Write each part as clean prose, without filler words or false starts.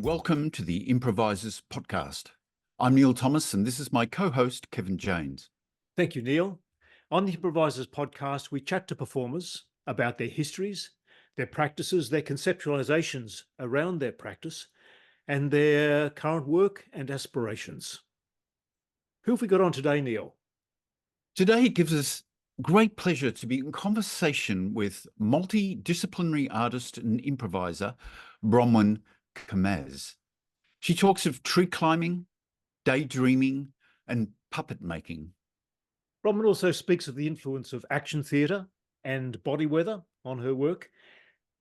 welcome to the Improvisors podcast. I'm Neil Thomas, and this is my co-host, Kevin James. Thank you, Neil. On the Improvisors podcast, we chat to performers about their histories, their practices, their conceptualizations around their practice, and their current work and aspirations. Who have we got on today, Neil? Today it gives us great pleasure to be in conversation with multi-disciplinary artist and improviser, BRONWEN Kamasz. She talks of tree climbing, daydreaming, and puppet making. BRONWEN also speaks of the influence of action theatre and body weather on her work,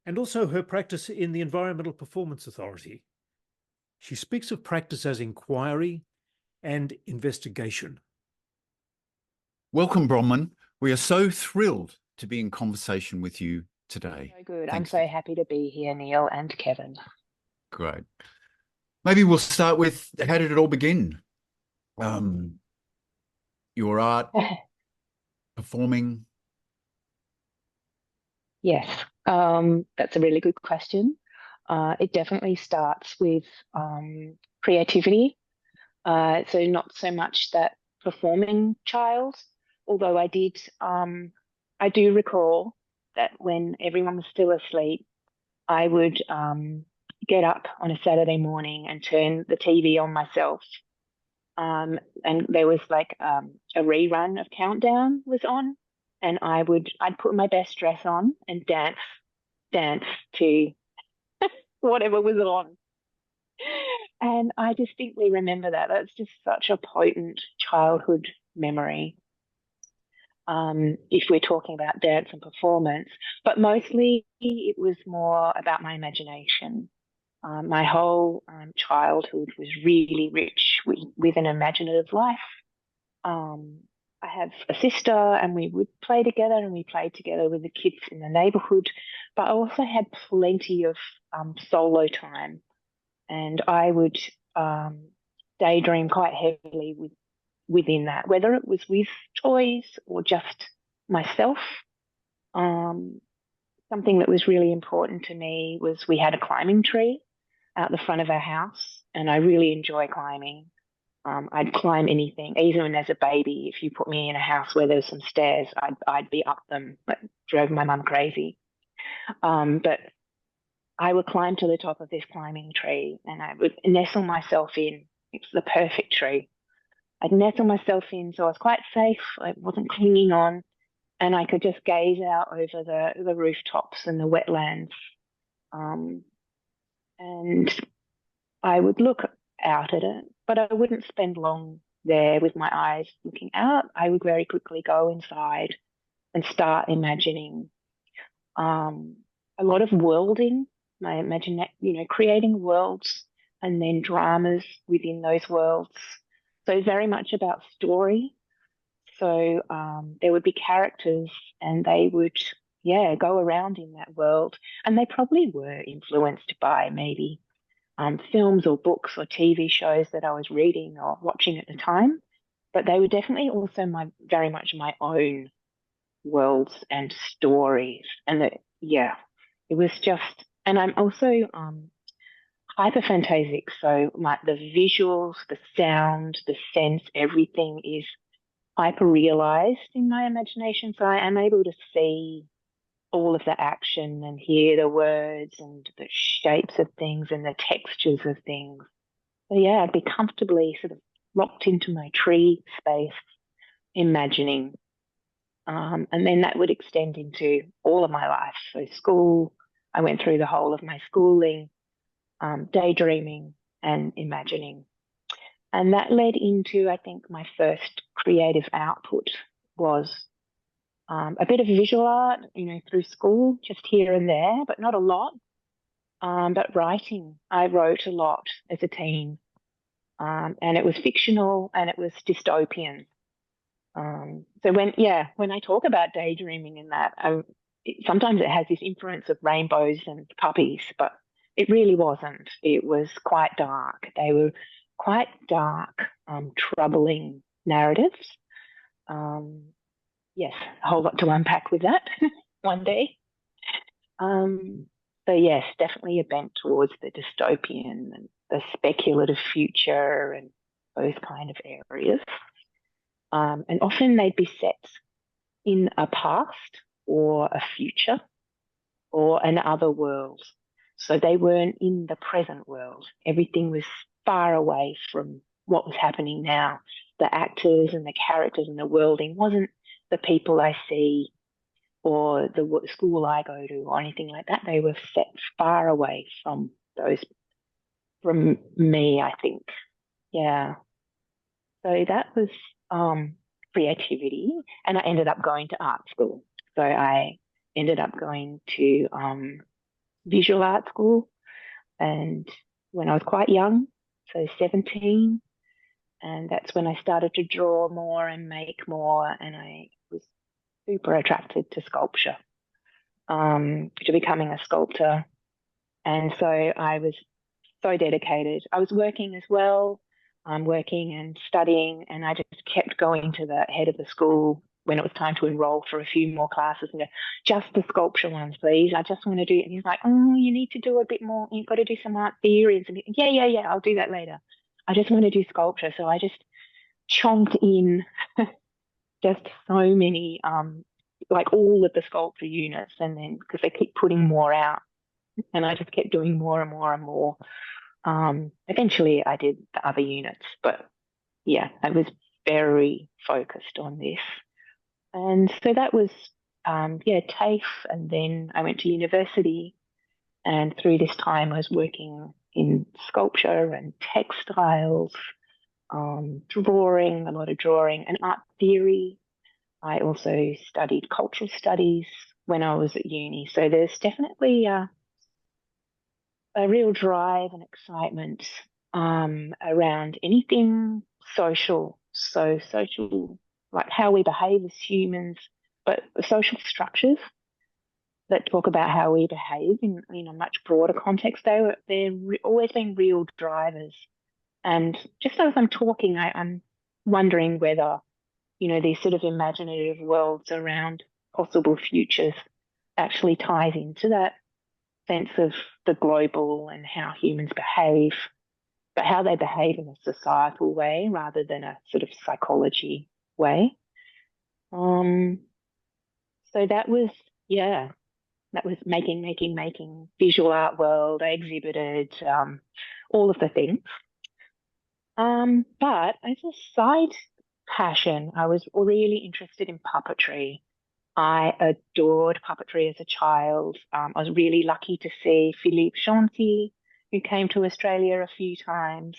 and also her practice in the Environmental Performance Authority. She speaks of practice as inquiry and investigation. Welcome, BRONWEN. We are so thrilled to be in conversation with you today. So good. Thanks. I'm so happy to be here, Neil and Kevin. Great. Maybe we'll start with, how did it all begin? Your art, performing. Yes, that's a really good question. It definitely starts with creativity. So not so much that performing child, although I do recall that when everyone was still asleep, I would get up on a Saturday morning and turn the TV on myself. And there was like a rerun of Countdown was on, and I'd put my best dress on and dance to whatever was on. And I distinctly remember that. That's just such a potent childhood memory. If we're talking about dance and performance, but mostly it was more about my imagination. My whole childhood was really rich with an imaginative life. I have a sister, and we would play together, and we played together with the kids in the neighbourhood, but I also had plenty of solo time, and I would daydream quite heavily within that, whether it was with toys or just myself. Something that was really important to me was we had a climbing tree out the front of our house, and I really enjoy climbing. I'd climb anything, even as a baby. If you put me in a house where there was some stairs, I'd be up them. It drove my mum crazy. But I would climb to the top of this climbing tree, and I would nestle myself in. It was the perfect tree. I'd nestle myself in, so I was quite safe. I wasn't clinging on, and I could just gaze out over the rooftops and the wetlands. And I would look out at it, but I wouldn't spend long there with my eyes looking out. I would very quickly go inside and start imagining a lot of worlding. I imagine that, creating worlds and then dramas within those worlds. So very much about story. So there would be characters, and they would, go around in that world. And they probably were influenced by maybe films or books or TV shows that I was reading or watching at the time. But they were definitely also very much my own worlds and stories. And it was just, and I'm also hyperphantasic. So the visuals, the sound, the sense, everything is hyper-realized in my imagination. So I am able to see all of the action and hear the words and the shapes of things and the textures of things. So I'd be comfortably sort of locked into my tree space, imagining. And then that would extend into all of my life. So school, I went through the whole of my schooling, daydreaming and imagining. And that led into, I think, my first creative output was a bit of visual art, through school, just here and there, but not a lot. But writing, I wrote a lot as a teen, and it was fictional and it was dystopian. So when I talk about daydreaming in that, sometimes it has this influence of rainbows and puppies, but it really wasn't. It was quite dark. They were quite dark, troubling narratives. Yes, a whole lot to unpack with that one day. So yes, definitely a bent towards the dystopian the speculative future and those kind of areas. And often they'd be set in a past or a future or another world. So they weren't in the present world. Everything was far away from what was happening now. The actors and the characters and the worlding wasn't the people I see or the school I go to or anything like that. They were set far away from me, I think. Yeah. So that was creativity. And I ended up going to art school. So I ended up going to visual art school. And when I was quite young, so 17, and that's when I started to draw more and make more. And I was super attracted to sculpture, to becoming a sculptor. And so I was so dedicated. I was working as well, working and studying, and I just kept going to the head of the school when it was time to enroll for a few more classes and go, just the sculpture ones, please. I just want to do it. And he's like, oh, you need to do a bit more. You've got to do some art theories. And yeah, I'll do that later. I just want to do sculpture. So I just chomped in just so many, like all of the sculpture units. And then because they keep putting more out, and I just kept doing more and more and more. Eventually I did the other units, but yeah, I was very focused on this. And so that was, TAFE. And then I went to university. And through this time, I was working in sculpture and textiles, drawing, a lot of drawing and art theory. I also studied cultural studies when I was at uni. So there's definitely a real drive and excitement around anything social. So social, like how we behave as humans, but social structures that talk about how we behave in a much broader context. They're always been real drivers. And just as I'm talking, I'm wondering whether, these sort of imaginative worlds around possible futures actually ties into that sense of the global and how humans behave, but how they behave in a societal way rather than a sort of psychology way. So that was, that was making, visual art world. I exhibited all of the things. But as a side passion, I was really interested in puppetry. I adored puppetry as a child. I was really lucky to see Philippe Chanty, who came to Australia a few times,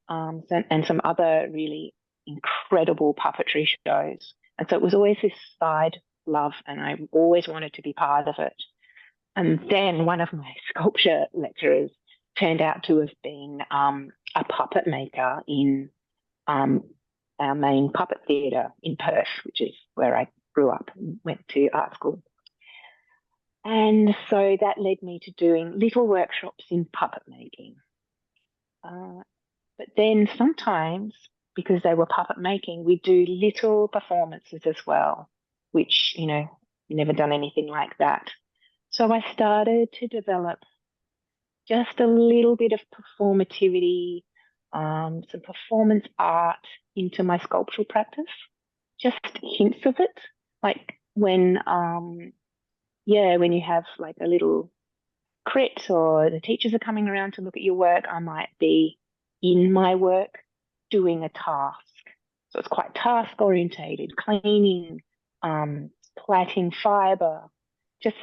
and some other really incredible puppetry shows. And so it was always this side love, and I always wanted to be part of it. And then one of my sculpture lecturers turned out to have been a puppet maker in our main puppet theatre in Perth, which is where I grew up and went to art school. And so that led me to doing little workshops in puppet making. But then sometimes, because they were puppet making, we do little performances as well, which, never done anything like that. So I started to develop just a little bit of performativity, some performance art into my sculptural practice, just hints of it. Like when you have like a little crit or the teachers are coming around to look at your work, I might be in my work doing a task. So it's quite task orientated, cleaning, plaiting fiber, just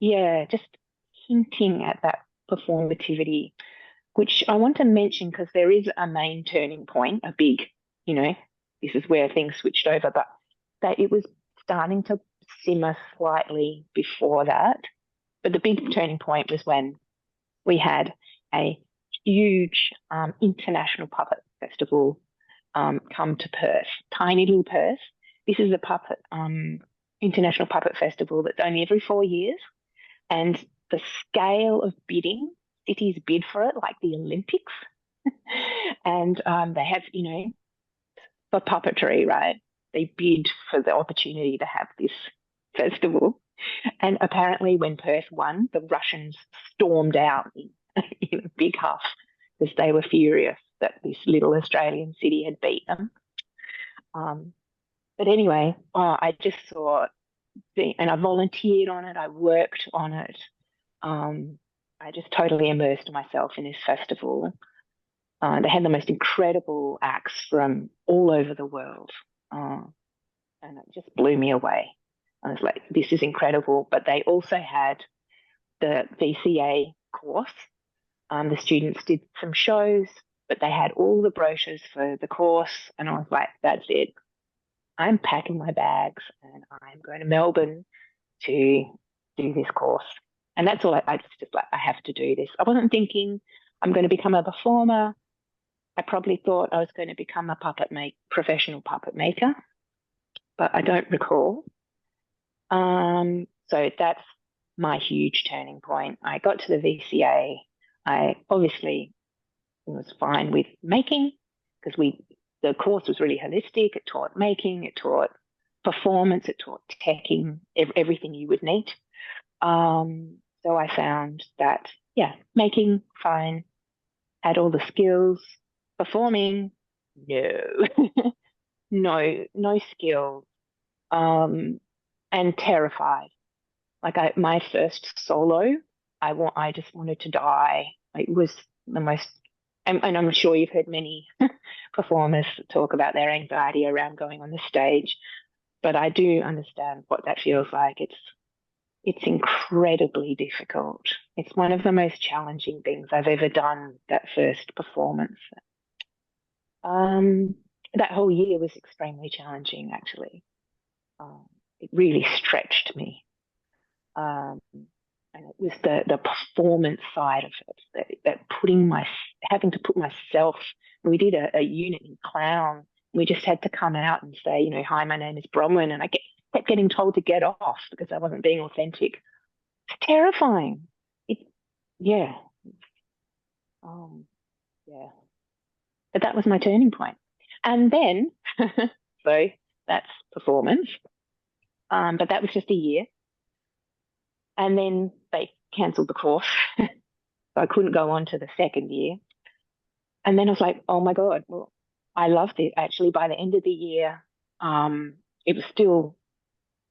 hinting at that performativity, which I want to mention because there is a main turning point, a big, this is where things switched over, but that it was starting to simmer slightly before that. But the big turning point was when we had a huge international puppet festival come to Perth, tiny little Perth. This is a puppet international puppet festival that's only every 4 years, and the scale of bidding, cities bid for it like the Olympics, and they have, for puppetry, right? They bid for the opportunity to have this festival. And apparently when Perth won, the Russians stormed out in a big huff because they were furious that this little Australian city had beat them. But anyway, I just saw, and I volunteered on it, I worked on it. I just totally immersed myself in this festival. They had the most incredible acts from all over the world. And it just blew me away. I was like, this is incredible. But they also had the VCA course. The students did some shows, but they had all the brochures for the course. And I was like, that's it. I'm packing my bags and I'm going to Melbourne to do this course. And that's all. I was just like, I have to do this. I wasn't thinking I'm going to become a performer. I probably thought I was going to become a professional puppet maker, but I don't recall. So that's my huge turning point. I got to the VCA. I obviously was fine with making because the course was really holistic. It taught making, it taught performance, it taught teching, everything you would need. So I found that, yeah, making, fine, had all the skills. Performing, no, no skills, and terrified. Like my first solo, I just wanted to die. It was the most, and I'm sure you've heard many performers talk about their anxiety around going on the stage, but I do understand what that feels like. It's incredibly difficult. It's one of the most challenging things I've ever done, that first performance. That whole year was extremely challenging, actually. It really stretched me. And it was the performance side of it, that having to put myself, we did a unit in clown. We just had to come out and say, you know, hi, my name is Bronwen. And I kept getting told to get off because I wasn't being authentic. It's terrifying. Yeah. Yeah. But that was my turning point. And then, so that's performance. But that was just a year. And then they cancelled the course. So I couldn't go on to the second year. And then I was like, oh my God, well, I loved it. Actually, by the end of the year, it was still,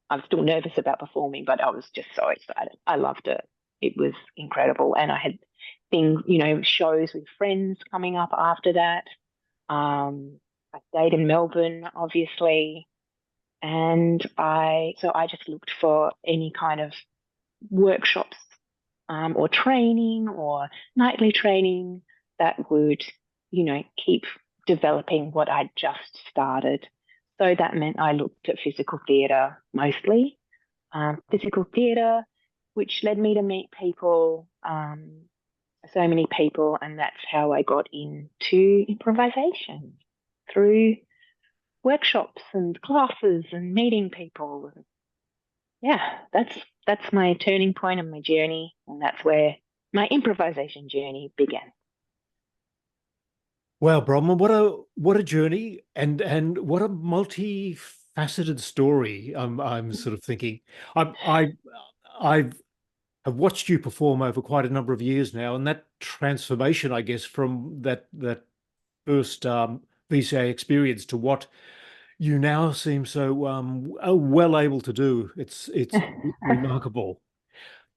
I was still nervous about performing, but I was just so excited. I loved it. It was incredible. And I had things, you know, shows with friends coming up after that. I stayed in Melbourne, obviously. And I just looked for any kind of workshops or training or nightly training that would, you know, keep developing what I'd just started. So that meant I looked at physical theatre mostly, physical theatre, which led me to meet people, so many people, and that's how I got into improvisation, through workshops and classes and meeting people. Yeah, that's my turning point in my journey, and that's where my improvisation journey began. Wow, Bronwen, what a journey, and what a multifaceted story. I'm sort of thinking. I have watched you perform over quite a number of years now, and that transformation, I guess, from that first VCA experience to what you now seem so well able to do. It's remarkable.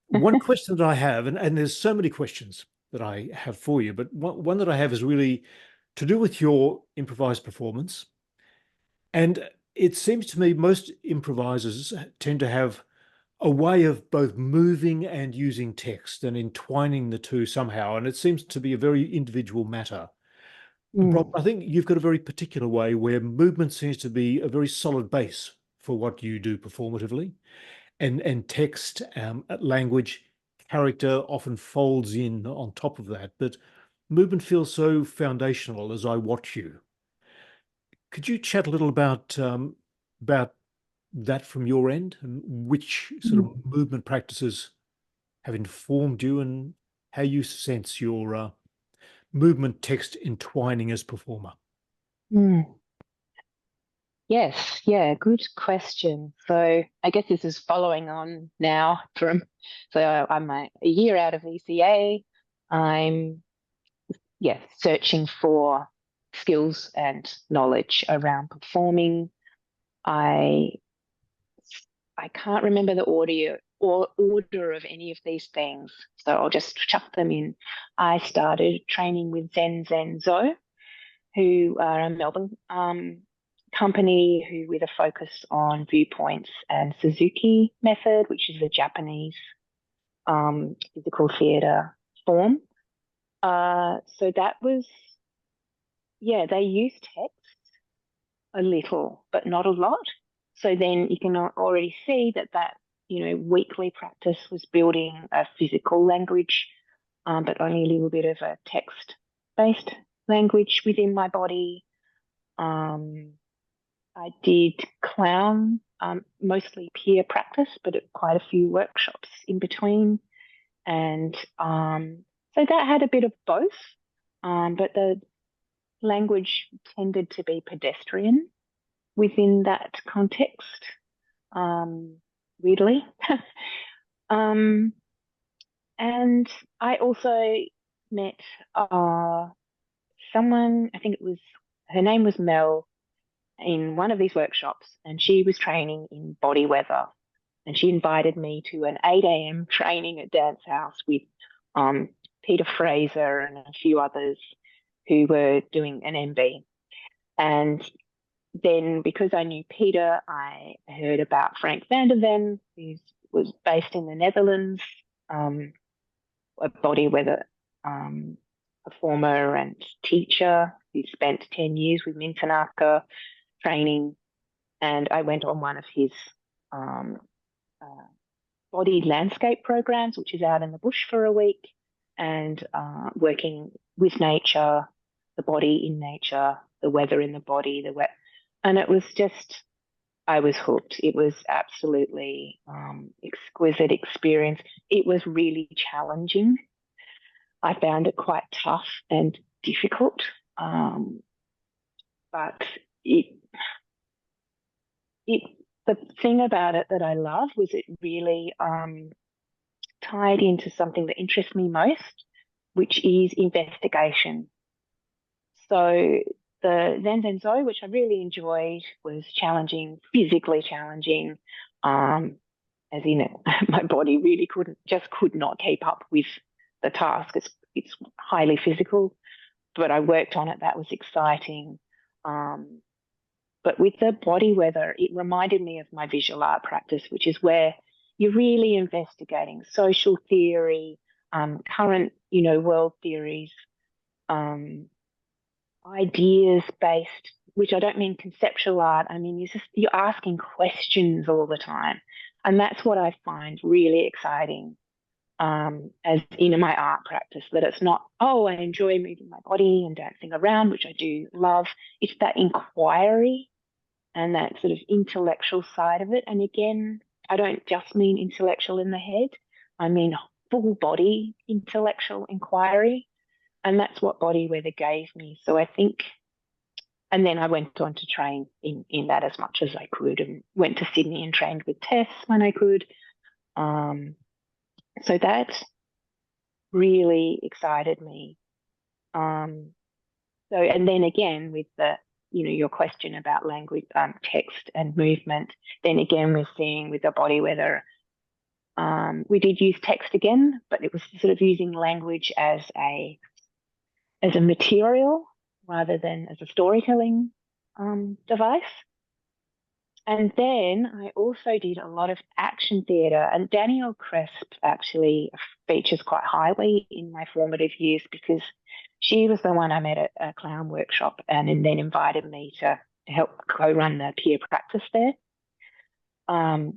One question that I have, and there's so many questions that I have for you, but one that I have is really to do with your improvised performance. And it seems to me most improvisers tend to have a way of both moving and using text and entwining the two somehow. And it seems to be a very individual matter. Rob, I think you've got a very particular way where movement seems to be a very solid base for what you do performatively, and text, language, character often folds in on top of that. But movement feels so foundational as I watch you. Could you chat a little about that from your end, and which sort of movement practices have informed you, and how you sense your movement text entwining as performer? Yes, yeah, good question. So I guess this is following on now from, so I'm a year out of VCA. I'm searching for skills and knowledge around performing. I can't remember the order of any of these things, so I'll just chuck them in. I started training with Zo, who are a Melbourne company who with a focus on viewpoints and Suzuki method, which is a Japanese physical theatre form. So that was, they use text a little, but not a lot. So then you can already see that weekly practice was building a physical language, but only a little bit of a text-based language within my body. I did clown, mostly peer practice, but quite a few workshops in between. And so that had a bit of both, but the language tended to be pedestrian within that context, weirdly. And I also met someone, I think her name was Mel, in one of these workshops, and she was training in body weather. And she invited me to an 8 a.m. training at Dancehouse with Peter Fraser and a few others who were doing an MB. And then because I knew Peter, I heard about Frank van der Ven, who was based in the Netherlands, a body weather performer and teacher who spent 10 years with Mintanaka training. And I went on one of his body landscape programs, which is out in the bush for a week, and working with nature, the body in nature, the weather in the body, and it was just, I was hooked. It was absolutely exquisite experience. It was really challenging. I found it quite tough and difficult, but the thing about it that I love was it really tied into something that interests me most, which is investigation. So the Zen Zo, which I really enjoyed, was challenging, physically challenging, as in my body really could not keep up with the task. It's highly physical, but I worked on it. That was exciting. But with the body weather, it reminded me of my visual art practice, which is where you're really investigating social theory, current, world theories, ideas-based, which I don't mean conceptual art. I mean, you're asking questions all the time. And that's what I find really exciting as in my art practice, that it's not, I enjoy moving my body and dancing around, which I do love. It's that inquiry and that sort of intellectual side of it. And again, I don't just mean intellectual in the head. I mean full body intellectual inquiry. And that's what body weather gave me. So I think, and then I went on to train in that as much as I could, and went to Sydney and trained with Tess when I could. So that really excited me. And then again with the, your question about language, text and movement, then again we're seeing with the body weather, we did use text again, but it was sort of using language as a material rather than as a storytelling device. And then I also did a lot of action theatre, and Danielle Cresp actually features quite highly in my formative years because she was the one I met at a clown workshop and then invited me to help co-run the peer practice there,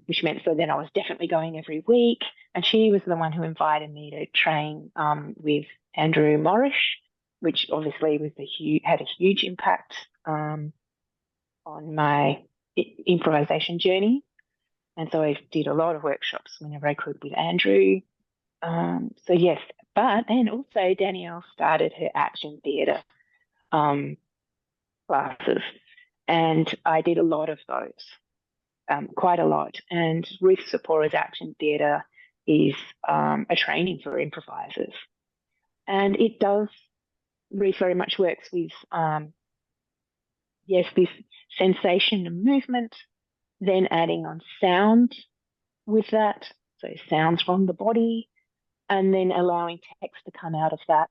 which meant so then I was definitely going every week. And she was the one who invited me to train with Andrew Morrish, which obviously had a huge impact on my improvisation journey. And so I did a lot of workshops whenever I could with Andrew. So yes, but then also Danielle started her action theatre classes, and I did a lot of those, quite a lot. And Ruth Sapora's action theatre is a training for improvisers, and it does Reef very much works with, yes, this sensation and movement, then adding on sound with that, so sounds from the body, and then allowing text to come out of that.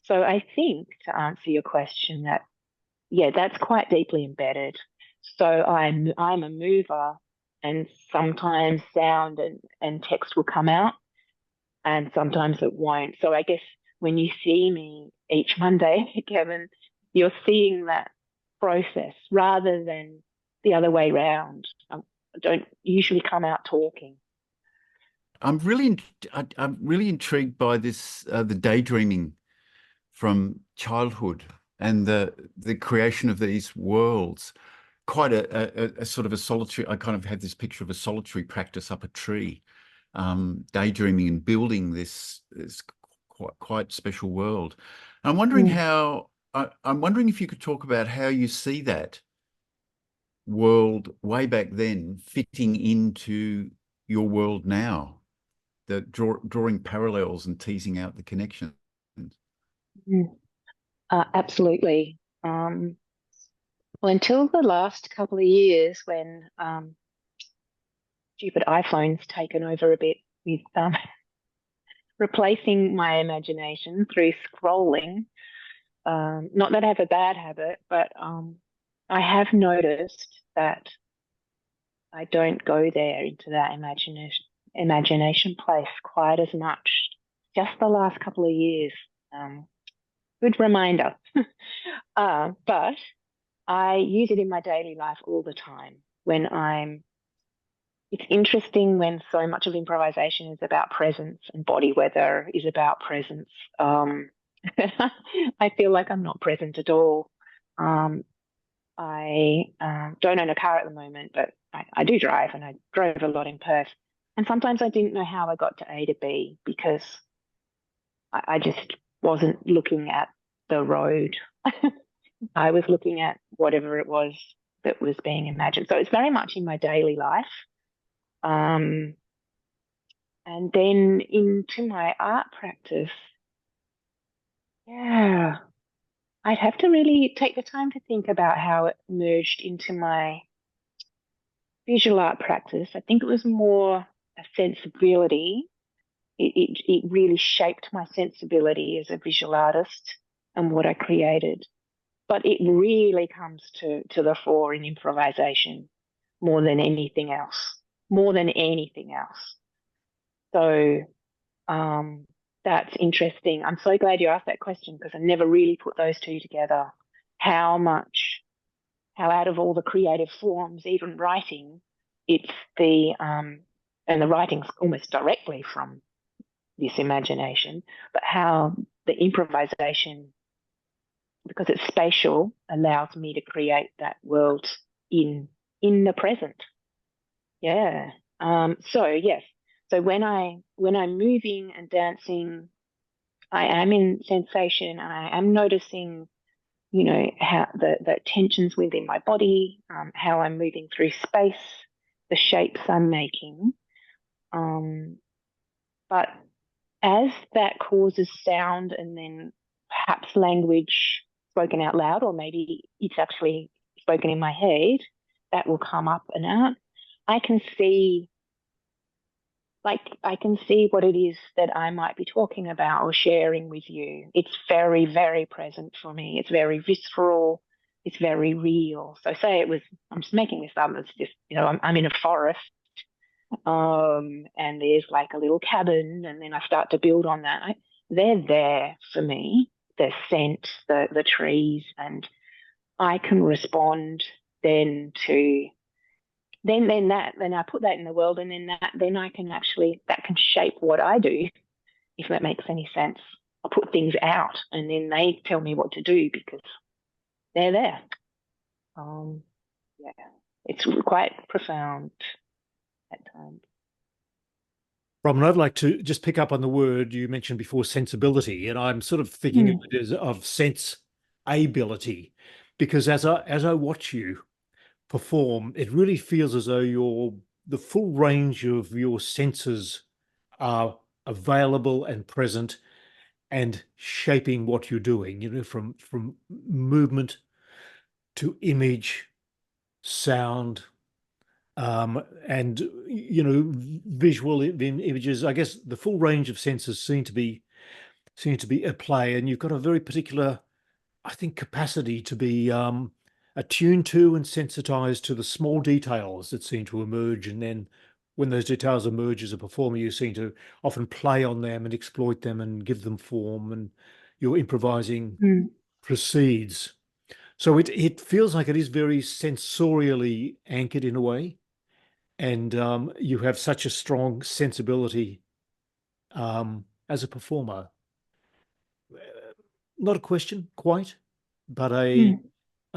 So I think, to answer your question, that, yeah, that's quite deeply embedded. So I'm a mover, and sometimes sound and text will come out, and sometimes it won't. So I guess when you see me each Monday, Kevin, you're seeing that process rather than the other way round. I don't usually come out talking. I'm really intrigued by this, the daydreaming from childhood and the creation of these worlds. Quite a sort of a solitary, I kind of have this picture of a solitary practice up a tree, daydreaming and building this quite special world. I'm wondering I'm wondering if you could talk about how you see that world way back then fitting into your world now, drawing parallels and teasing out the connections. Absolutely. Well, until the last couple of years when stupid iPhone's taken over a bit with replacing my imagination through scrolling. Not that I have a bad habit, but I have noticed that I don't go there into that imagination place quite as much. Just the last couple of years. Good reminder. But I use it in my daily life all the time it's interesting when so much of improvisation is about presence and body weather is about presence. I feel like I'm not present at all. I don't own a car at the moment, but I do drive, and I drove a lot in Perth. And sometimes I didn't know how I got to A to B because I just wasn't looking at the road. I was looking at whatever it was that was being imagined. So it's very much in my daily life. And then into my art practice, yeah, I'd have to really take the time to think about how it merged into my visual art practice. I think it was more a sensibility. It really shaped my sensibility as a visual artist and what I created. But it really comes to the fore in improvisation more than anything else. So that's interesting. I'm so glad you asked that question because I never really put those two together. How out of all the creative forms, even writing, it's and the writing's almost directly from this imagination, but how the improvisation, because it's spatial, allows me to create that world in the present. Yeah. So yes. So when I'm moving and dancing, I am in sensation. I am noticing, how the tensions within my body, how I'm moving through space, the shapes I'm making. But as that causes sound and then perhaps language spoken out loud, or maybe it's actually spoken in my head, that will come up and out. I can see what it is that I might be talking about or sharing with you. It's very, very present for me. It's very visceral. It's very real. So I'm just making this up. It's just, I'm in a forest, and there's like a little cabin, and then I start to build on that. They're there for me, the scent, the trees, and I can respond then to then I put that in the world, and then I can that can shape what I do, if that makes any sense. I put things out, and then they tell me what to do because they're there. Yeah, it's quite profound at times. Robin, I'd like to just pick up on the word you mentioned before, sensibility, and I'm sort of thinking of it as of sense ability, because as I watch you perform, it really feels as though the full range of your senses are available and present, and shaping what you're doing, you know, from movement to image, sound, and, you know, visual images. I guess the full range of senses seem to be at play, and you've got a very particular, I think, capacity to be attuned to and sensitized to the small details that seem to emerge. And then when those details emerge as a performer, you seem to often play on them and exploit them and give them form, and your improvising proceeds. So it feels like it is very sensorially anchored in a way, and you have such a strong sensibility as a performer. Not a question quite, but a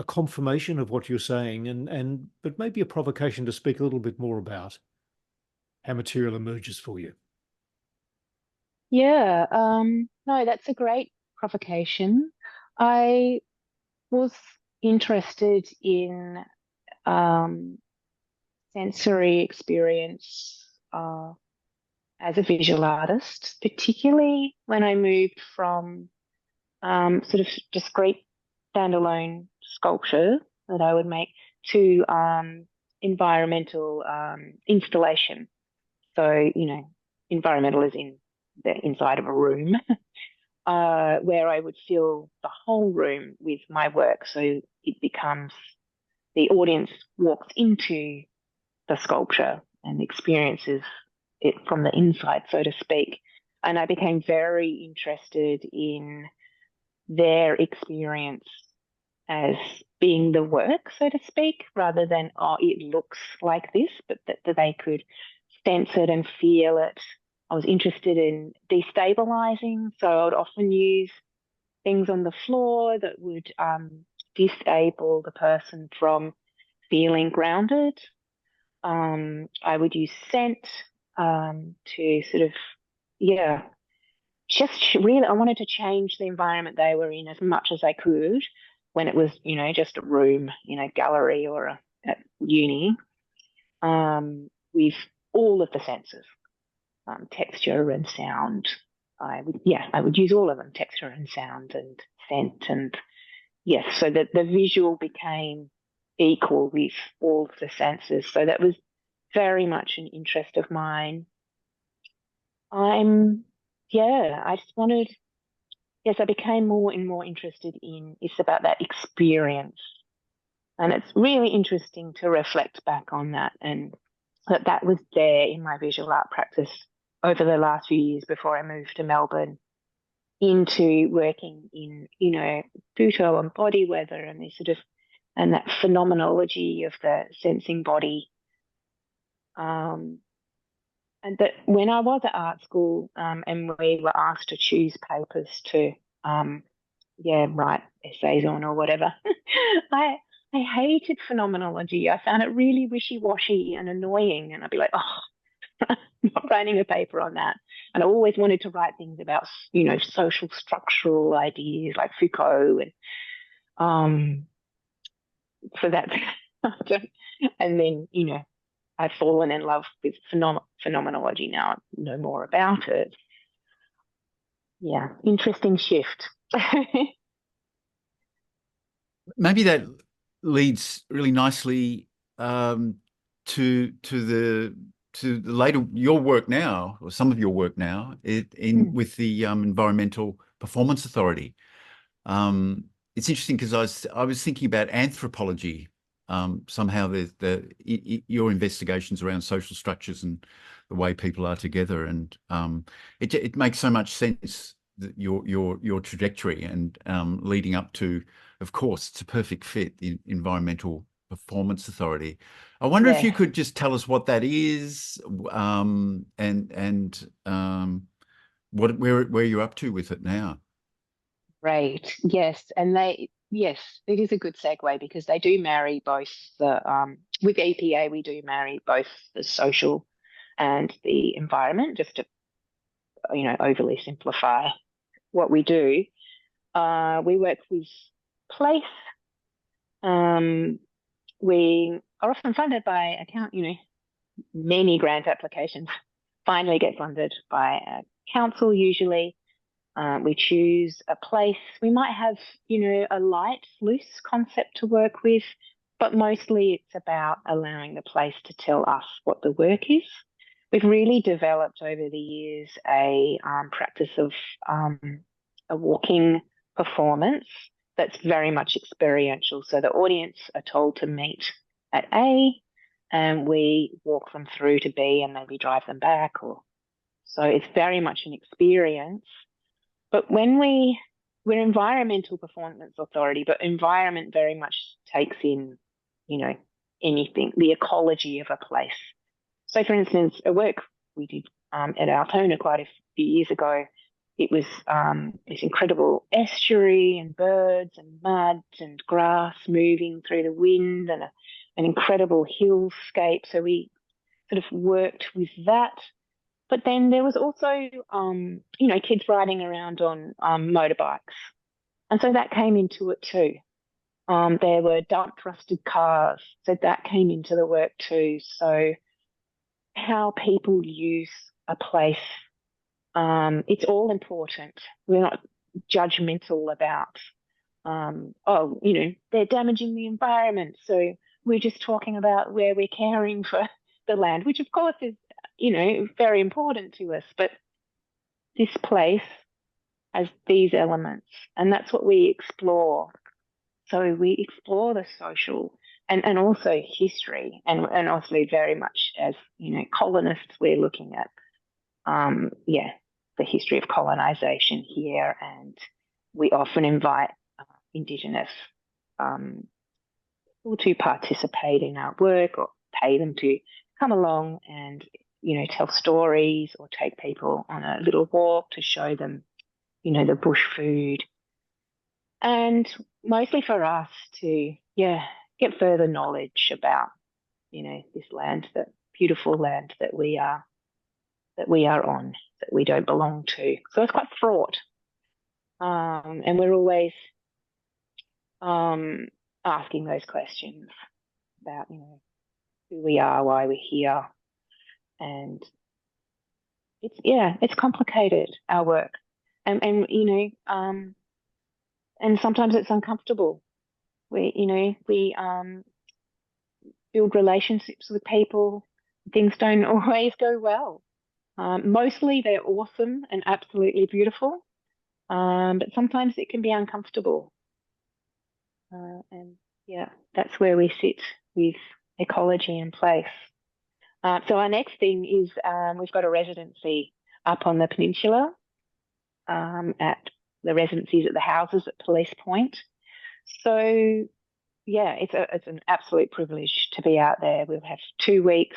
confirmation of what you're saying, and but maybe a provocation to speak a little bit more about how material emerges for you. Yeah, no, that's a great provocation. I was interested in sensory experience as a visual artist, particularly when I moved from sort of discrete standalone sculpture that I would make to environmental installation. So, you know, environmental is in the inside of a room, where I would fill the whole room with my work. So it becomes the audience walks into the sculpture and experiences it from the inside, so to speak. And I became very interested in their experience as being the work, so to speak, rather than, oh, it looks like this, but that they could sense it and feel it. I was interested in destabilizing, so I would often use things on the floor that would disable the person from feeling grounded. I would use scent to sort of, yeah, just really, I wanted to change the environment they were in as much as I could when it was, you know, just a room in a gallery or at uni, with all of the senses, texture and sound. I would use all of them, texture and sound and scent, and yes, so that the visual became equal with all of the senses. So that was very much an interest of mine. I just wanted, yes, I became more and more interested in, it's about that experience. And it's really interesting to reflect back on that, and that was there in my visual art practice over the last few years before I moved to Melbourne, into working in, you know, photo and body weather and this sort of, and that phenomenology of the sensing body. And that when I was at art school, and we were asked to choose papers to, write essays on or whatever, I hated phenomenology. I found it really wishy-washy and annoying, and I'd be like, oh, I'm not writing a paper on that. And I always wanted to write things about, you know, social structural ideas like Foucault, and so that, and then, you know, I've fallen in love with phenomenology now. I know more about it. Yeah, interesting shift. Maybe that leads really nicely to the later your work now, or some of your work now, with the Environmental Performance Authority. It's interesting because I was thinking about anthropology. Somehow your investigations around social structures and the way people are together, and it makes so much sense that your trajectory and leading up to, of course, it's a perfect fit, the Environmental Performance Authority. I wonder if you could just tell us what that is, and where you're up to with it now. Right. Yes, and yes, it is a good segue because they do marry both the with EPA we do marry both the social and the environment, just to, you know, overly simplify what we do. We work with place. We are often funded by many grant applications finally get funded by a council usually. We choose a place. We might have, a light, loose concept to work with, but mostly it's about allowing the place to tell us what the work is. We've really developed over the years a practice of a walking performance that's very much experiential. So the audience are told to meet at A, and we walk them through to B and maybe drive them back. So it's very much an experience. But when we're environmental performance authority, but environment very much takes in, anything, the ecology of a place. So, for instance, a work we did at Altona quite a few years ago, it was this incredible estuary and birds and mud and grass moving through the wind and an incredible hillscape. So we sort of worked with that. But then there was also, kids riding around on motorbikes. And so that came into it too. There were dump rusted cars. So that came into the work too. So how people use a place, it's all important. We're not judgmental about, they're damaging the environment. So we're just talking about where we're caring for the land, which of course is, very important to us. But this place has these elements, and that's what we explore. So we explore the social and also history, and also very much as, colonists, we're looking at, the history of colonization here, and we often invite Indigenous people to participate in our work or pay them to come along and, tell stories or take people on a little walk to show them, the bush food. And mostly for us to, get further knowledge about, this land, that beautiful land that we are on, that we don't belong to. So it's quite fraught. And we're always asking those questions about, who we are, why we're here. And it's complicated, our work. And sometimes it's uncomfortable. We build relationships with people. Things don't always go well. Mostly they're awesome and absolutely beautiful. But sometimes it can be uncomfortable. That's where we sit with ecology and place. So our next thing is we've got a residency up on the peninsula at the residencies at the houses at Police Point. So, it's an absolute privilege to be out there. We'll have 2 weeks.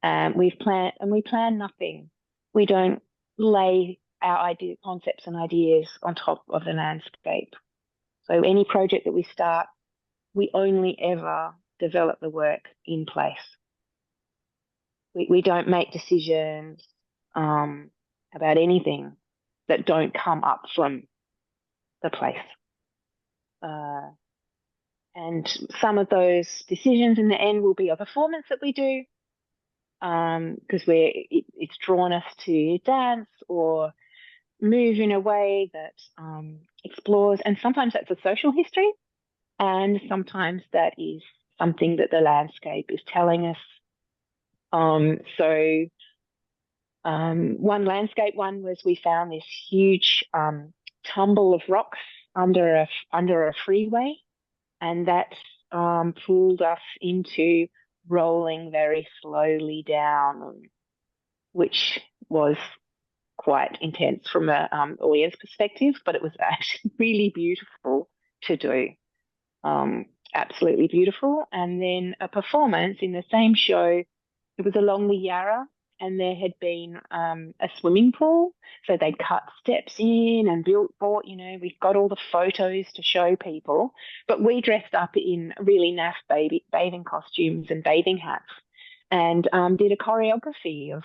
We plan nothing. We don't lay our concepts and ideas on top of the landscape. So any project that we start, we only ever develop the work in place. We don't make decisions about anything that don't come up from the place. And some of those decisions in the end will be a performance that we do because it's drawn us to dance or move in a way that explores. And sometimes that's a social history, and sometimes that is something that the landscape is telling us. One landscape one was we found this huge tumble of rocks under a freeway, and that pulled us into rolling very slowly down, which was quite intense from an audience perspective, but it was actually really beautiful to do. Absolutely beautiful. And then a performance in the same show, it was along the Yarra, and there had been a swimming pool. So they'd cut steps in and bought, we've got all the photos to show people, but we dressed up in really naff bathing costumes and bathing hats and did a choreography of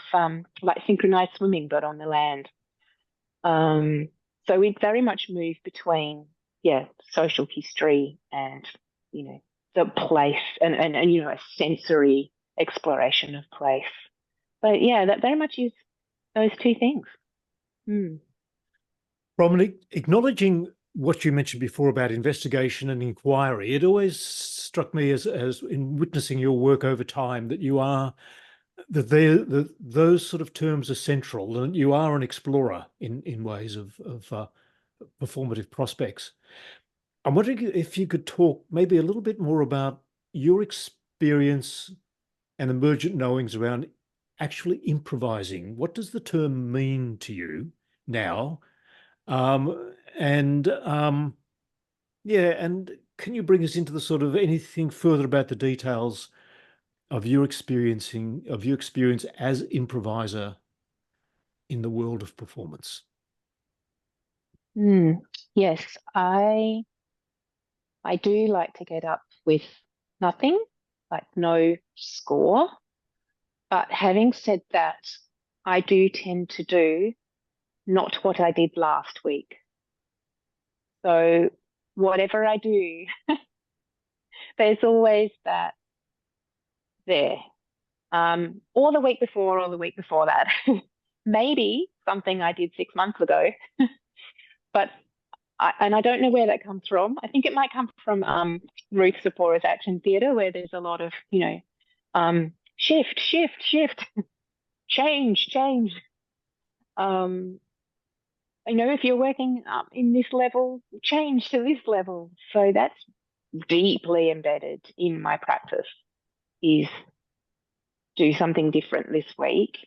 like synchronized swimming, but on the land. So we very much moved between, social history and, the place and a sensory exploration of place. But that very much is those two things. From acknowledging what you mentioned before about investigation and inquiry, it always struck me as in witnessing your work over time that you are those sort of terms are central, and you are an explorer in ways of performative prospects. I'm wondering if you could talk maybe a little bit more about your experience and emergent knowings around actually improvising. What does the term mean to you now? And can you bring us into the sort of anything further about the details of your experience as improviser in the world of performance? Yes, I do like to get up with nothing, like no score. But having said that, I do tend to do not what I did last week. So whatever I do, there's always that there. Or the week before, or the week before that. Maybe something I did 6 months ago. But I don't know where that comes from. I think it might come from Ruth Sephorah's action theatre, where there's a lot of, shift, change. If you're working in this level, change to this level. So that's deeply embedded in my practice, is do something different this week,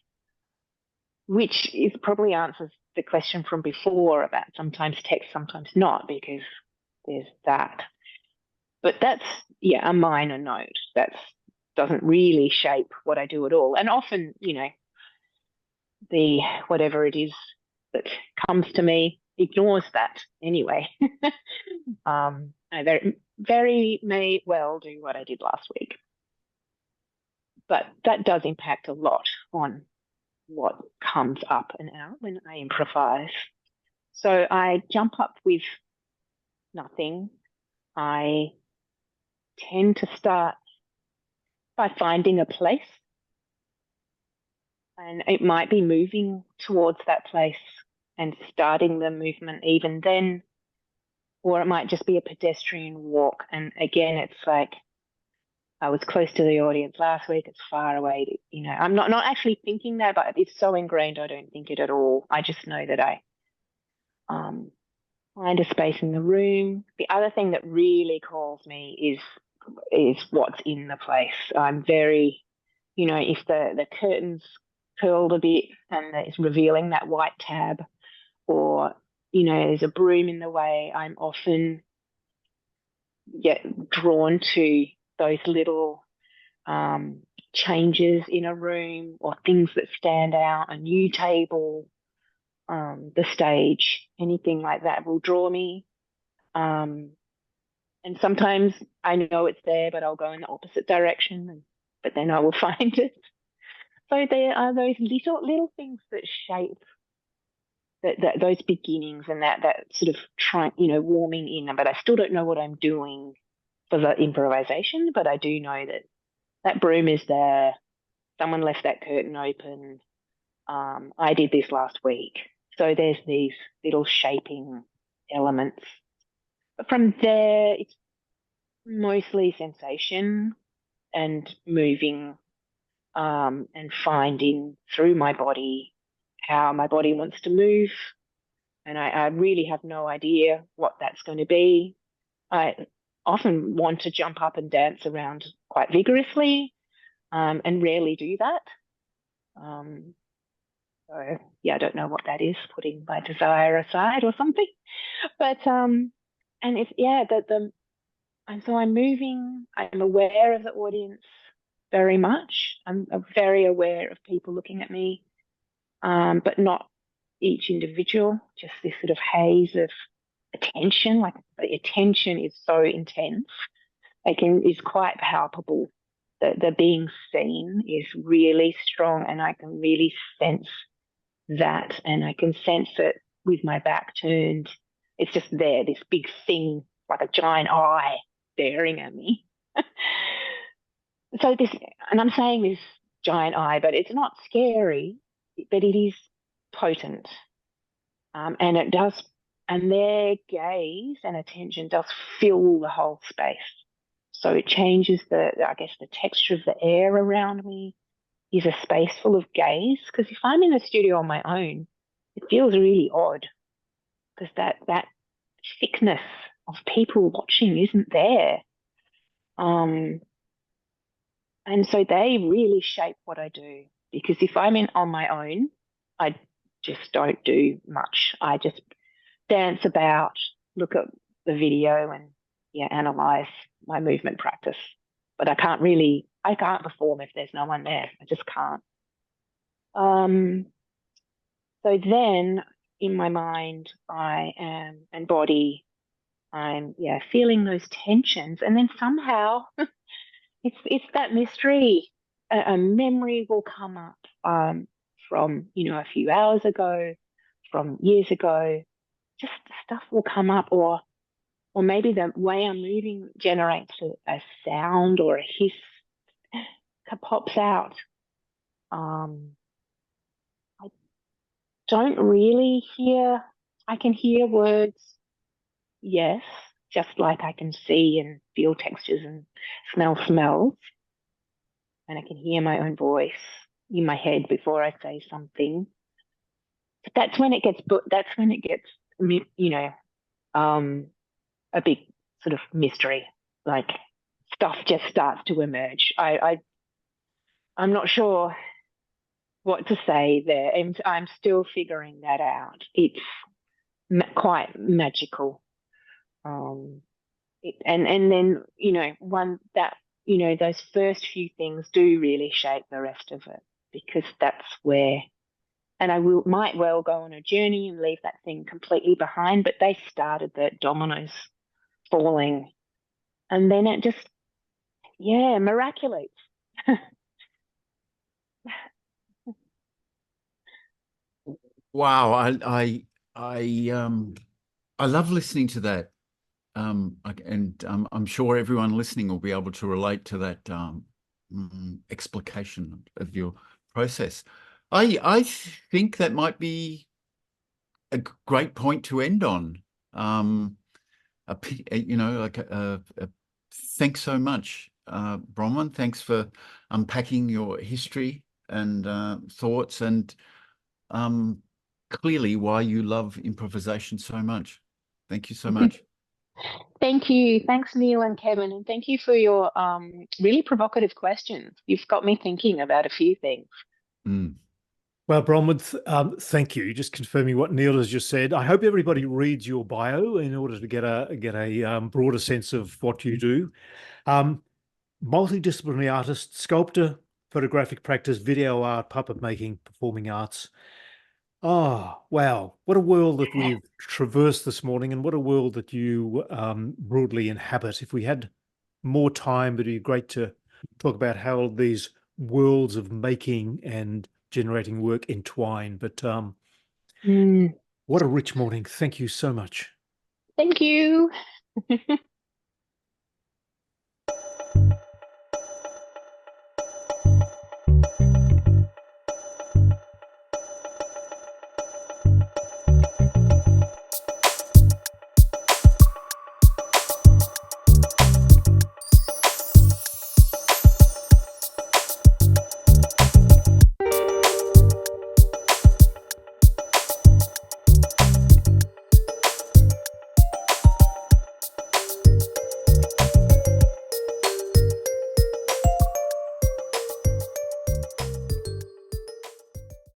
which is probably answers the question from before about sometimes text, sometimes not, because there's that. But that's, a minor note. That doesn't really shape what I do at all. And often, the whatever it is that comes to me ignores that anyway. I very may well do what I did last week. But that does impact a lot on what comes up and out when I improvise. So I jump up with nothing. I tend to start by finding a place. And it might be moving towards that place and starting the movement even then, or it might just be a pedestrian walk. And again, it's like, I was close to the audience last week, it's far away. I'm not actually thinking that, but it's so ingrained, I don't think it at all. I just know that I find a space in the room. The other thing that really calls me is what's in the place. I'm very, if the curtains curled a bit and it's revealing that white tab, or, there's a broom in the way, I'm often drawn to those little changes in a room, or things that stand out, a new table, the stage, anything like that will draw me. And sometimes I know it's there, but I'll go in the opposite direction, but then I will find it. So there are those little things that shape that those beginnings, and that sort of warming in. But I still don't know what I'm doing for the improvisation, but I do know that broom is there. Someone left that curtain open. I did this last week. So there's these little shaping elements. But from there, it's mostly sensation and moving, and finding through my body how my body wants to move. And I really have no idea what that's going to be. I often want to jump up and dance around quite vigorously, and rarely do that. So I don't know what that is, putting my desire aside or something. But and it's and so I'm moving. I'm aware of the audience very much. I'm very aware of people looking at me, but not each individual. Just this sort of haze of attention. Like the attention is so intense, is quite palpable. The being seen is really strong, and I can really sense that, and I can sense it with my back turned. It's just there, this big thing, like a giant eye staring at me. So and I'm saying this giant eye, but it's not scary, but it is potent. And it does and their gaze and attention does fill the whole space. So it changes I guess, the texture of the air around me is a space full of gaze. Because if I'm in a studio on my own, it feels really odd because that thickness of people watching isn't there. And so they really shape what I do, because if I'm on my own, I just don't do much. I just dance about, look at the video and analyze my movement practice. But I can't perform if there's no one there. I just can't. So then in my mind, and body, I'm feeling those tensions, and then somehow it's that mystery. A memory will come up from a few hours ago, from years ago. Just stuff will come up, or maybe the way I'm moving generates a sound or a hiss that pops out. I don't really hear. I can hear words, yes, just like I can see and feel textures and smell smells. And I can hear my own voice in my head before I say something. But that's when it gets, a big sort of mystery. Like, stuff just starts to emerge. I'm not sure what to say there, and I'm still figuring that out. It's quite magical. And then those first few things do really shape the rest of it, because that's where, and I might well go on a journey and leave that thing completely behind, but they started the dominoes falling, and then it just, miraculous. Wow, I love listening to that, and I'm sure everyone listening will be able to relate to that explication of your process. I think that might be a great point to end on. Thanks so much, Bronwen. Thanks for unpacking your history and thoughts, and clearly why you love improvisation so much. Thank you so much. Thank you. Thanks, Neil and Kevin. And thank you for your really provocative questions. You've got me thinking about a few things. Mm. Well, Bronwen, thank you. Just confirming what Neil has just said. I hope everybody reads your bio in order to get a broader sense of what you do. Multidisciplinary artist, sculptor, photographic practice, video art, puppet making, performing arts. Oh, wow. What a world that we've traversed this morning, and what a world that you broadly inhabit. If we had more time, it'd be great to talk about how these worlds of making and generating work entwine. But what a rich morning. Thank you so much. Thank you.